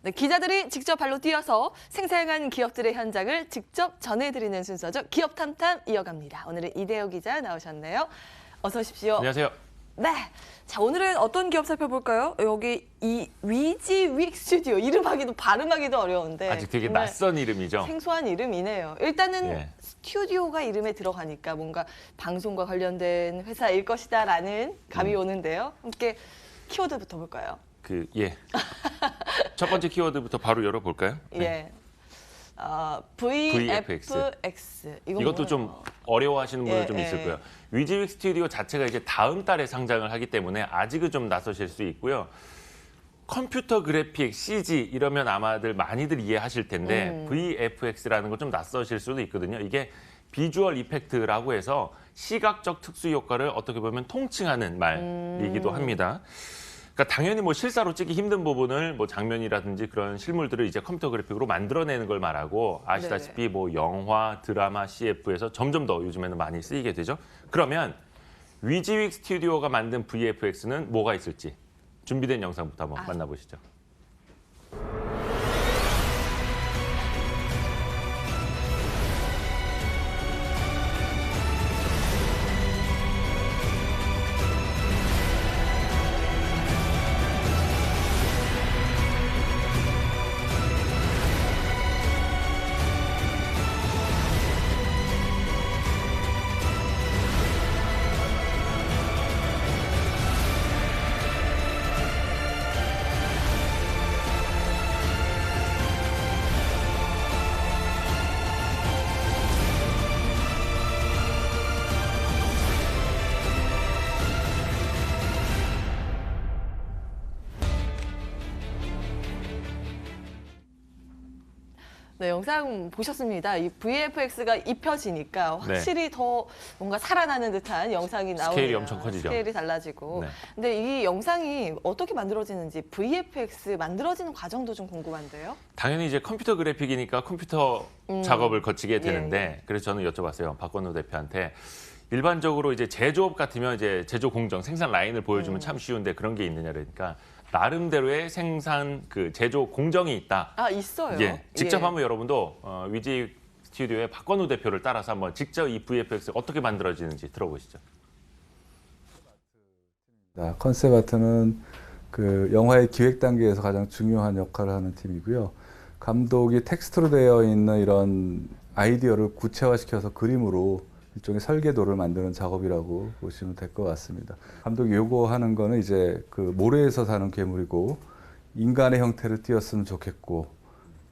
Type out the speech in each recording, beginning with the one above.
네, 기자들이 직접 발로 뛰어서 생생한 기업들의 현장을 직접 전해드리는 순서죠. 기업 탐탐 이어갑니다. 오늘은 이대호 기자 나오셨네요. 어서 오십시오. 안녕하세요. 네, 자 오늘은 어떤 기업 살펴볼까요? 여기 이 위지윅 스튜디오 이름하기도 발음하기도 어려운데 아직 되게 낯선 이름이죠. 생소한 이름이네요. 일단은 예. 스튜디오가 이름에 들어가니까 뭔가 방송과 관련된 회사일 것이다라는 감이 오는데요. 함께 키워드부터 볼까요? 첫 번째 키워드부터 바로 열어볼까요? 예. VFX. 이것도 좀 어려워하시는 분들 좀 있을 거예요. 위지윅 스튜디오 자체가 이제 다음 달에 상장을 하기 때문에 아직은 좀 낯서실 수 있고요. 컴퓨터 그래픽, CG 이러면 아마들 많이들 이해하실 텐데 VFX라는 건 좀 낯서실 수도 있거든요. 이게 비주얼 이펙트라고 해서 시각적 특수 효과를 어떻게 보면 통칭하는 말이기도 합니다. 그러니까 당연히 뭐 실사로 찍기 힘든 부분을 뭐 장면이라든지 그런 실물들을 이제 컴퓨터 그래픽으로 만들어내는 걸 말하고 아시다시피 뭐 영화, 드라마, CF에서 점점 더 요즘에는 많이 쓰이게 되죠. 그러면 위지윅 스튜디오가 만든 VFX는 뭐가 있을지 준비된 영상부터 한번 만나보시죠. 네, 영상 보셨습니다. 이 VFX가 입혀지니까 확실히 더 뭔가 살아나는 듯한 영상이 나오네요. 스케일이 엄청 커지죠. 스케일이 달라지고. 네. 근데 이 영상이 어떻게 만들어지는지 VFX 만들어지는 과정도 좀 궁금한데요. 당연히 이제 컴퓨터 그래픽이니까 컴퓨터 작업을 거치게 되는데 그래서 저는 여쭤봤어요. 박건우 대표한테. 일반적으로 이제 제조업 같으면 이제 제조 공정, 생산 라인을 보여주면 참 쉬운데 그런 게 있느냐 그러니까 나름대로의 생산 제조 공정이 있다. 아, 있어요? 예, 직접 한번 여러분도 위지윅 스튜디오의 박건우 대표를 따라서 한번 직접 이 VFX 어떻게 만들어지는지 들어보시죠. 컨셉 아트는 그 영화의 기획 단계에서 가장 중요한 역할을 하는 팀이고요. 감독이 텍스트로 되어 있는 이런 아이디어를 구체화시켜서 그림으로 일종의 설계도를 만드는 작업이라고 보시면 될 것 같습니다. 감독이 요구하는 거는 이제 그 모래에서 사는 괴물이고 인간의 형태를 띄었으면 좋겠고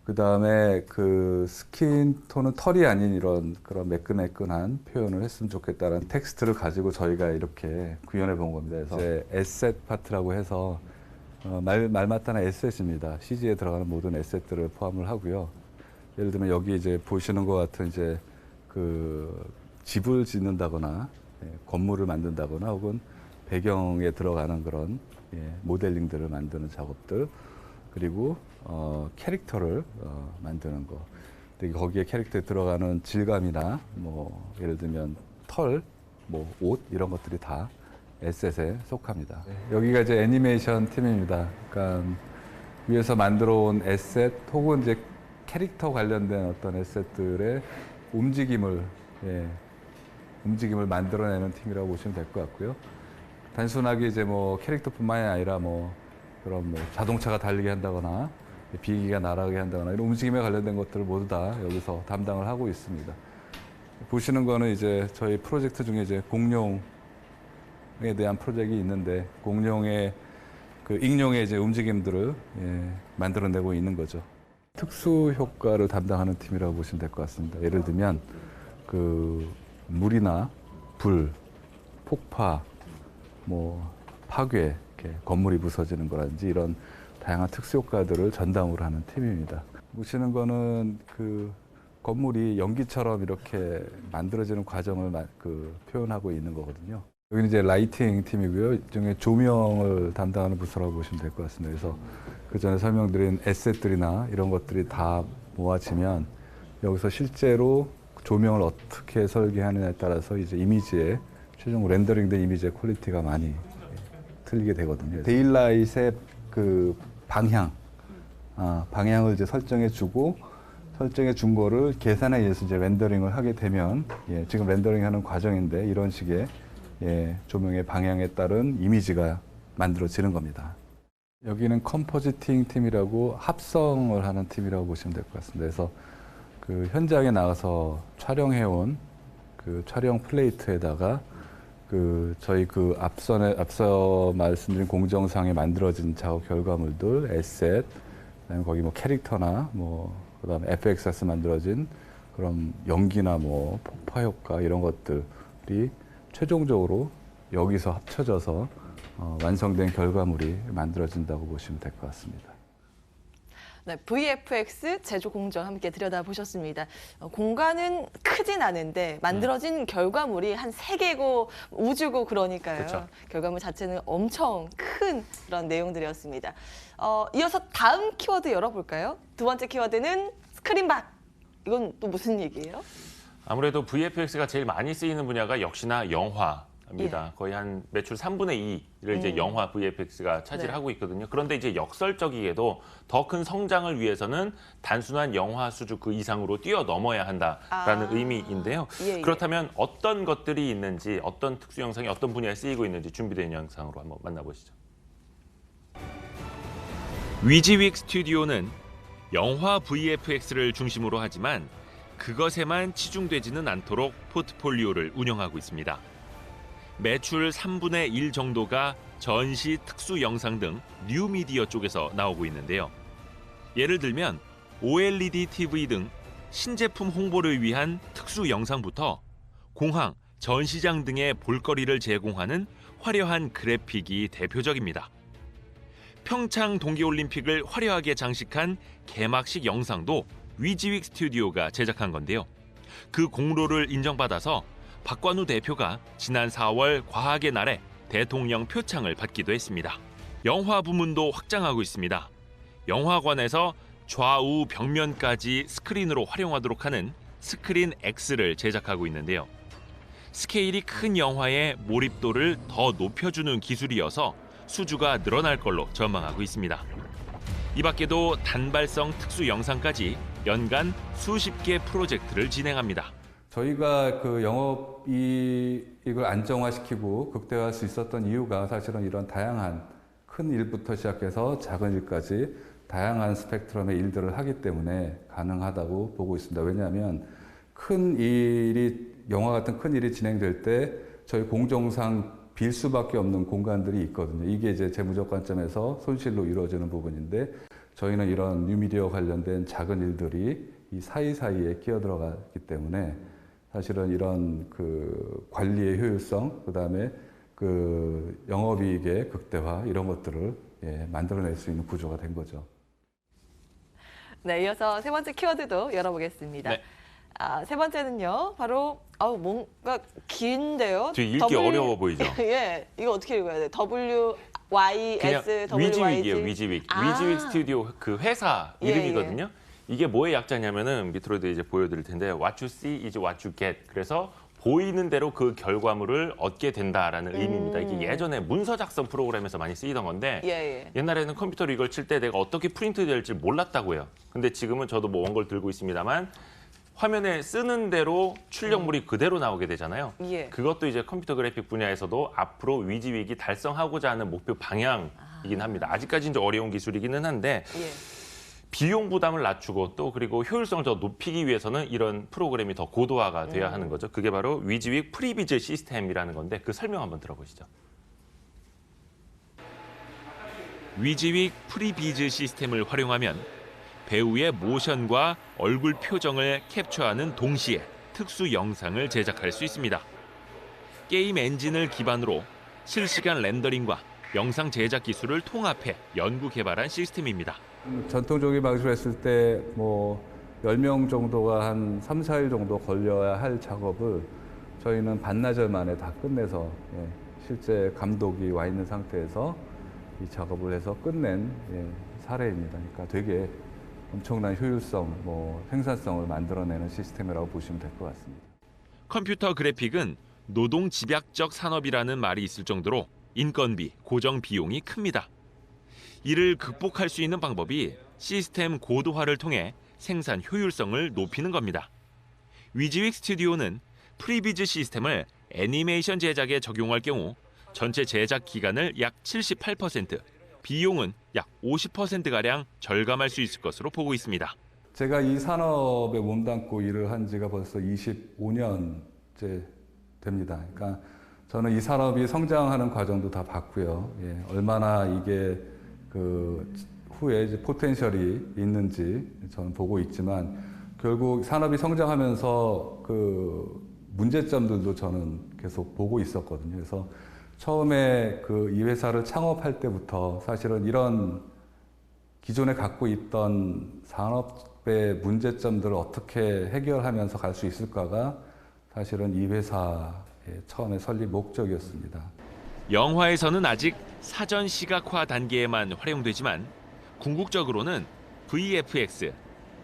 그 다음에 그 스킨 톤은 털이 아닌 이런 그런 매끈매끈한 표현을 했으면 좋겠다는 텍스트를 가지고 저희가 이렇게 구현해 본 겁니다. 그래서 이제 에셋 파트라고 해서 말 맞다나 에셋입니다. CG에 들어가는 모든 에셋들을 포함을 하고요. 예를 들면 여기 이제 보시는 것 같은 이제 그 집을 짓는다거나 건물을 만든다거나 혹은 배경에 들어가는 그런 모델링들을 만드는 작업들 그리고 캐릭터를 만드는 거 거기에 캐릭터에 들어가는 질감이나 뭐 예를 들면 털, 뭐 옷 이런 것들이 다 에셋에 속합니다. 여기가 이제 애니메이션 팀입니다. 그러니까 위에서 만들어 온 에셋 혹은 이제 캐릭터 관련된 어떤 에셋들의 움직임을 만들어내는 팀이라고 보시면 될 것 같고요. 단순하게 이제 뭐 캐릭터뿐만이 아니라 뭐 그런 뭐 자동차가 달리게 한다거나 비행기가 날아가게 한다거나 이런 움직임에 관련된 것들을 모두 다 여기서 담당을 하고 있습니다. 보시는 거는 이제 저희 프로젝트 중에 이제 공룡에 대한 프로젝트가 있는데 공룡의 그 익룡의 이제 움직임들을 만들어내고 있는 거죠. 특수 효과를 담당하는 팀이라고 보시면 될 것 같습니다. 예를 들면 그 물이나 불, 폭파, 뭐 파괴, 이렇게 건물이 부서지는 거라든지 이런 다양한 특수 효과들을 전담으로 하는 팀입니다. 보시는 거는 그 건물이 연기처럼 이렇게 만들어지는 과정을 표현하고 있는 거거든요. 여기는 이제 라이팅 팀이고요. 일종의 조명을 담당하는 부서라고 보시면 될 것 같습니다. 그래서 그 전에 설명드린 에셋들이나 이런 것들이 다 모아지면 여기서 실제로 조명을 어떻게 설계하느냐에 따라서 이제 이미지의 최종 렌더링된 이미지의 퀄리티가 많이 틀리게 되거든요. 데일라이트의 그 방향 방향을 이제 설정해 준 거를 계산에 의해서 이제 렌더링을 하게 되면 지금 렌더링하는 과정인데 이런 식의 조명의 방향에 따른 이미지가 만들어지는 겁니다. 여기는 컴포지팅 팀이라고 합성을 하는 팀이라고 보시면 될 것 같습니다. 그래서 그 현장에 나가서 촬영해온 그 촬영 플레이트에다가 저희 앞서 말씀드린 공정상에 만들어진 작업 결과물들, 에셋, 그다음에 거기 뭐 캐릭터나 그다음에 FX에서 만들어진 그런 연기나 폭파 효과 이런 것들이 최종적으로 여기서 합쳐져서 완성된 결과물이 만들어진다고 보시면 될 것 같습니다. 네, VFX 제조 공정 함께 들여다보셨습니다. 공간은 크진 않은데 만들어진 결과물이 한 3개고 우주고 그러니까요. 그쵸. 결과물 자체는 엄청 큰 그런 내용들이었습니다. 이어서 다음 키워드 열어볼까요? 두 번째 키워드는 스크린박. 이건 또 무슨 얘기예요? 아무래도 VFX가 제일 많이 쓰이는 분야가 역시나 영화입니다. 거의 한 매출 3분의 2를 이제 영화 VFX가 차지하고 있거든요. 그런데 이제 역설적이게도 더 큰 성장을 위해서는 단순한 영화 수준 그 이상으로 뛰어넘어야 한다라는 의미인데요. 예. 그렇다면 어떤 것들이 있는지, 어떤 특수 영상이 어떤 분야에 쓰이고 있는지 준비된 영상으로 한번 만나보시죠. 위지윅 스튜디오는 영화 VFX를 중심으로 하지만 그것에만 치중되지는 않도록 포트폴리오를 운영하고 있습니다. 매출 3분의 1 정도가 전시, 특수 영상 등 뉴미디어 쪽에서 나오고 있는데요. 예를 들면 OLED TV 등 신제품 홍보를 위한 특수 영상부터 공항, 전시장 등의 볼거리를 제공하는 화려한 그래픽이 대표적입니다. 평창 동계올림픽을 화려하게 장식한 개막식 영상도 위지윅 스튜디오가 제작한 건데요. 그 공로를 인정받아서 박관우 대표가 지난 4월 과학의 날에 대통령 표창을 받기도 했습니다. 영화 부문도 확장하고 있습니다. 영화관에서 좌우 벽면까지 스크린으로 활용하도록 하는 스크린 X를 제작하고 있는데요. 스케일이 큰 영화의 몰입도를 더 높여주는 기술이어서 수주가 늘어날 걸로 전망하고 있습니다. 이 밖에도 단발성 특수 영상까지 연간 수십 개 프로젝트를 진행합니다. 저희가 그 영업이익을 안정화시키고 극대화할 수 있었던 이유가 사실은 이런 다양한 큰 일부터 시작해서 작은 일까지 다양한 스펙트럼의 일들을 하기 때문에 가능하다고 보고 있습니다. 왜냐하면 영화 같은 큰 일이 진행될 때 저희 공정상 빌 수밖에 없는 공간들이 있거든요. 이게 이제 재무적 관점에서 손실로 이루어지는 부분인데 저희는 이런 뉴미디어 관련된 작은 일들이 이 사이사이에 끼어들어가기 때문에 사실은 이런 그 관리의 효율성, 그다음에 그 영업이익의 극대화 이런 것들을 만들어낼 수 있는 구조가 된 거죠. 네, 이어서 세 번째 키워드도 열어보겠습니다. 네. 세 번째는요, 바로 뭔가 긴데요. 되게 읽기 어려워 보이죠? 예, 이거 어떻게 읽어야 돼? WYS, 위지윅이에요, 위지윅. 위지윅 스튜디오 그 회사 이름이거든요. 이게 뭐의 약자냐면은 밑으로도 이제 보여드릴 텐데 What you see is what you get. 그래서 보이는 대로 그 결과물을 얻게 된다라는 의미입니다. 이게 예전에 문서 작성 프로그램에서 많이 쓰이던 건데 옛날에는 컴퓨터로 이걸 칠 때 내가 어떻게 프린트 될지 몰랐다고요. 근데 지금은 저도 뭐 원고를 들고 있습니다만 화면에 쓰는 대로 출력물이 그대로 나오게 되잖아요. 그것도 이제 컴퓨터 그래픽 분야에서도 앞으로 위지윅이 달성하고자 하는 목표 방향이긴 합니다. 아직까지는 좀 어려운 기술이기는 한데 비용 부담을 낮추고 또 그리고 효율성을 더 높이기 위해서는 이런 프로그램이 더 고도화가 돼야 하는 거죠. 그게 바로 위지윅 프리비즈 시스템이라는 건데 그 설명 한번 들어보시죠. 위지윅 프리비즈 시스템을 활용하면 배우의 모션과 얼굴 표정을 캡처하는 동시에 특수 영상을 제작할 수 있습니다. 게임 엔진을 기반으로 실시간 렌더링과 영상 제작 기술을 통합해 연구 개발한 시스템입니다. 전통적인 방식으로 했을 때 뭐 10명 정도가 한 3, 4일 정도 걸려야 할 작업을 저희는 반나절 만에 다 끝내서 실제 감독이 와 있는 상태에서 이 작업을 해서 끝낸 사례입니다. 그러니까 되게 엄청난 효율성, 생산성을 만들어내는 시스템이라고 보시면 될 것 같습니다. 컴퓨터 그래픽은 노동 집약적 산업이라는 말이 있을 정도로 인건비, 고정 비용이 큽니다. 이를 극복할 수 있는 방법이 시스템 고도화를 통해 생산 효율성을 높이는 겁니다. 위즈윅 스튜디오는 프리비즈 시스템을 애니메이션 제작에 적용할 경우 전체 제작 기간을 약 78%, 비용은 약 50%가량 절감할 수 있을 것으로 보고 있습니다. 제가 이 산업에 몸담고 일을 한 지가 벌써 25년째 됩니다. 그러니까 저는 이 산업이 성장하는 과정도 다 봤고요. 예, 얼마나 이게 그 후에 이제 포텐셜이 있는지 저는 보고 있지만 결국 산업이 성장하면서 그 문제점들도 저는 계속 보고 있었거든요. 그래서 처음에 그 이 회사를 창업할 때부터 사실은 이런 기존에 갖고 있던 산업의 문제점들을 어떻게 해결하면서 갈 수 있을까가 사실은 이 회사의 처음에 설립 목적이었습니다. 영화에서는 아직 사전 시각화 단계에만 활용되지만 궁극적으로는 VFX,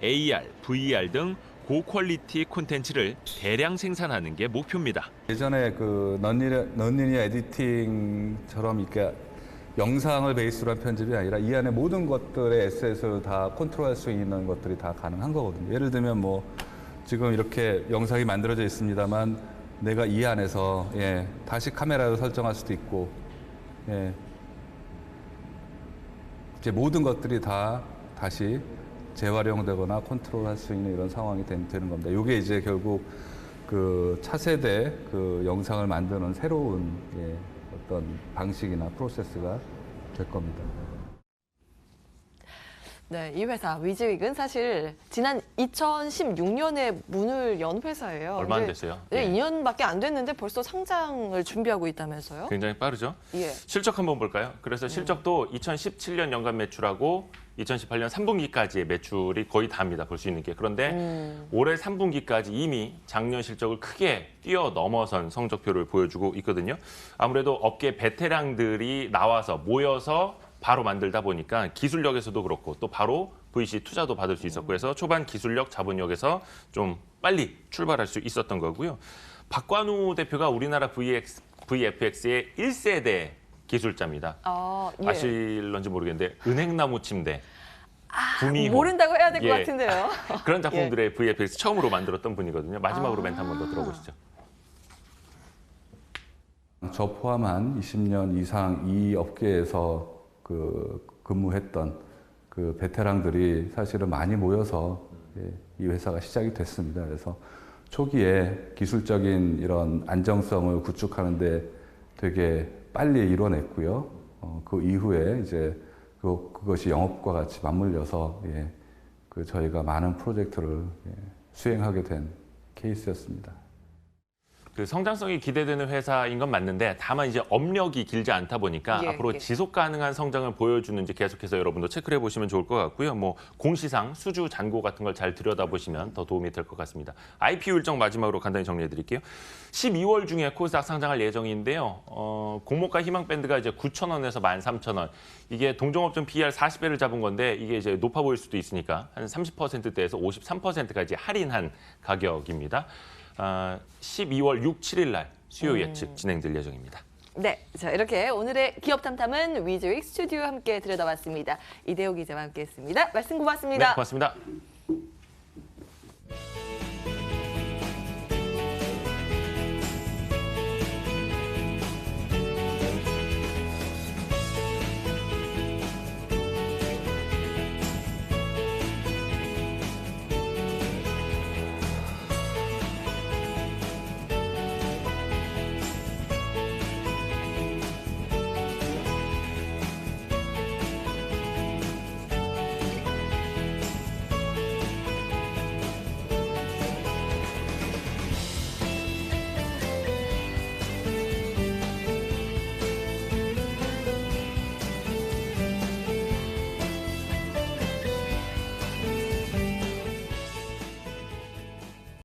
AR, VR 등 고퀄리티 콘텐츠를 대량 생산하는 게 목표입니다. 예전에 그 넌리니어 에디팅처럼 이렇게 영상을 베이스로 한 편집이 아니라 이 안에 모든 것들의 에셋을 다 컨트롤할 수 있는 것들이 다 가능한 거거든요. 예를 들면 뭐 지금 이렇게 영상이 만들어져 있습니다만 내가 이 안에서 다시 카메라를 설정할 수도 있고 이제 모든 것들이 다 다시 재활용되거나 컨트롤할 수 있는 이런 상황이 되는 겁니다. 이게 이제 결국 그 차세대 그 영상을 만드는 새로운 어떤 방식이나 프로세스가 될 겁니다. 네, 이 회사 위즈윅은 사실 지난 2016년에 문을 연 회사예요. 얼마 안 근데 됐어요. 네, 2년밖에 안 됐는데 벌써 상장을 준비하고 있다면서요? 굉장히 빠르죠. 예. 실적 한번 볼까요? 그래서 실적도 2017년 연간 매출하고 2018년 3분기까지의 매출이 거의 다입니다. 볼 수 있는 게. 그런데 올해 3분기까지 이미 작년 실적을 크게 뛰어넘어선 성적표를 보여주고 있거든요. 아무래도 업계 베테랑들이 나와서 모여서 바로 만들다 보니까 기술력에서도 그렇고 또 바로 VC 투자도 받을 수 있었고 해서 초반 기술력, 자본력에서 좀 빨리 출발할 수 있었던 거고요. 박관우 대표가 우리나라 VFX의 1세대 기술자입니다. 예. 아실런지 모르겠는데 은행나무 침대, 구미호. 모른다고 해야 될 것 예. 같은데요. 그런 작품들의 VFX 처음으로 만들었던 분이거든요. 마지막으로 멘트 한 번 더 들어보시죠. 저 포함한 20년 이상 이 업계에서 그 근무했던 그 베테랑들이 사실은 많이 모여서 이 회사가 시작이 됐습니다. 그래서 초기에 기술적인 이런 안정성을 구축하는데 되게 빨리 이뤄냈고요. 그 이후에 이제 그것이 영업과 같이 맞물려서 그 저희가 많은 프로젝트를 수행하게 된 케이스였습니다. 그 성장성이 기대되는 회사인 건 맞는데 다만 이제 업력이 길지 않다 보니까 앞으로 지속 가능한 성장을 보여주는지 계속해서 여러분도 체크를 해보시면 좋을 것 같고요. 뭐 공시상, 수주, 잔고 같은 걸 잘 들여다보시면 더 도움이 될 것 같습니다. IPO 일정 마지막으로 간단히 정리해드릴게요. 12월 중에 코스닥 상장할 예정인데요. 공모가 희망밴드가 이제 9,000원에서 13,000원. 이게 동종업종 PER 40배를 잡은 건데 이게 이제 높아 보일 수도 있으니까 한 30%대에서 53%까지 할인한 가격입니다. 12월 6, 7일 날 수요 예측 진행될 예정입니다. 네, 자 이렇게 오늘의 기업 탐탐은 위즈윅 스튜디오 함께 들여다봤습니다. 이대호 기자와 함께했습니다. 말씀 고맙습니다. 네, 고맙습니다.